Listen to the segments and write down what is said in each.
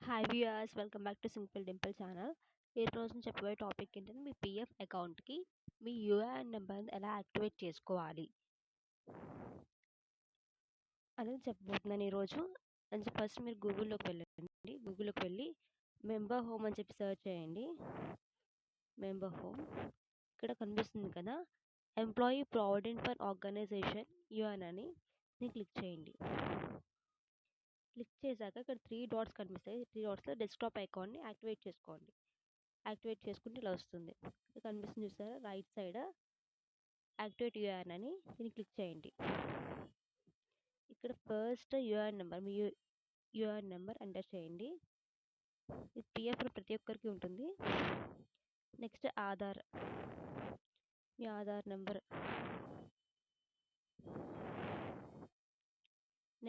Hi viewers, welcome back to simple Dimple channel. ఈ రోజు నేను చెప్పబోయే టాపిక్ ఏంటంటే మీ పీఎఫ్ అకౌంట్కి మీ యూఏఎన్ నెంబర్ని ఎలా యాక్టివేట్ చేసుకోవాలి అనేది చెప్పబోతున్నాను ఈరోజు. అండ్ ఫస్ట్ మీరు గూగుల్లోకి వెళ్ళి మెంబర్ హోమ్ అని చెప్పి సెర్చ్ చేయండి. మెంబర్ హోమ్ ఇక్కడ కనిపిస్తుంది కదా, employee provident fund organisation UN అని దీన్ని క్లిక్ చేయండి. క్లిక్ చేశాక ఇక్కడ 3 డాట్స్ కనిపిస్తాయి. 3 డాట్స్లో డెస్క్టాప్ అకౌంట్ని యాక్టివేట్ చేసుకోండి. యాక్టివేట్ చేసుకుంటే ఇలా వస్తుంది. ఇక్కడ కనిపిస్తుంది చూసారా, రైట్ సైడ్ యాక్టివేట్ యూఆర్ఎన్ అని దీన్ని క్లిక్ చేయండి. ఇక్కడ ఫస్ట్ యూఆర్ఎన్ నెంబర్, మీ యూఆర్ఎన్ నెంబర్ ఎంటర్ చేయండి. ఇది పిఎఫ్లో ప్రతి ఒక్కరికి ఉంటుంది. నెక్స్ట్ ఆధార్, మీ Aadhaar number.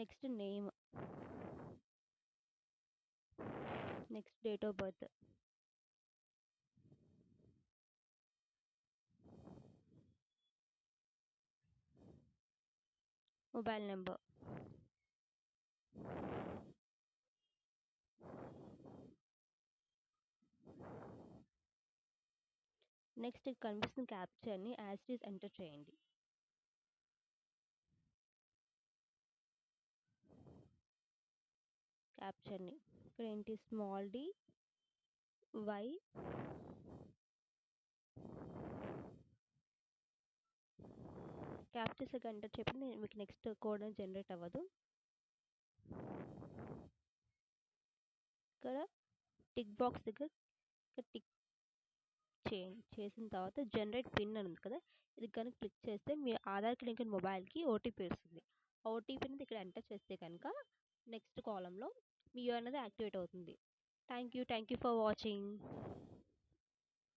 Next name, next date of birth, mobile number, next ఇక్కడ కనిపిస్తున్న క్యాప్చర్ని యాజ్ ఇట్ ఈస్ ఎంటర్ చేయండి. క్యాప్చర్ని ఇక్కడ ఏంటి, small D Y captchas enter చెప్పి మీకు నెక్స్ట్ కోడ్ అని జనరేట్ అవ్వదు. ఇక్కడ టిక్ బాక్స్ దగ్గర ఇక్కడ టిక్ చేసిన తర్వాత జనరేట్ పిన్ అని ఉంది కదా, ఇది కనుక క్లిక్ చేస్తే మీ ఆధార్కి లింక్ మొబైల్కి ఓటీపీ వస్తుంది. ఆ ఓటీపీ అనేది ఇక్కడ ఎంటర్ చేస్తే కనుక నెక్స్ట్ కాలంలో మీ అనేది యాక్టివేట్ అవుతుంది. Thank you for watching.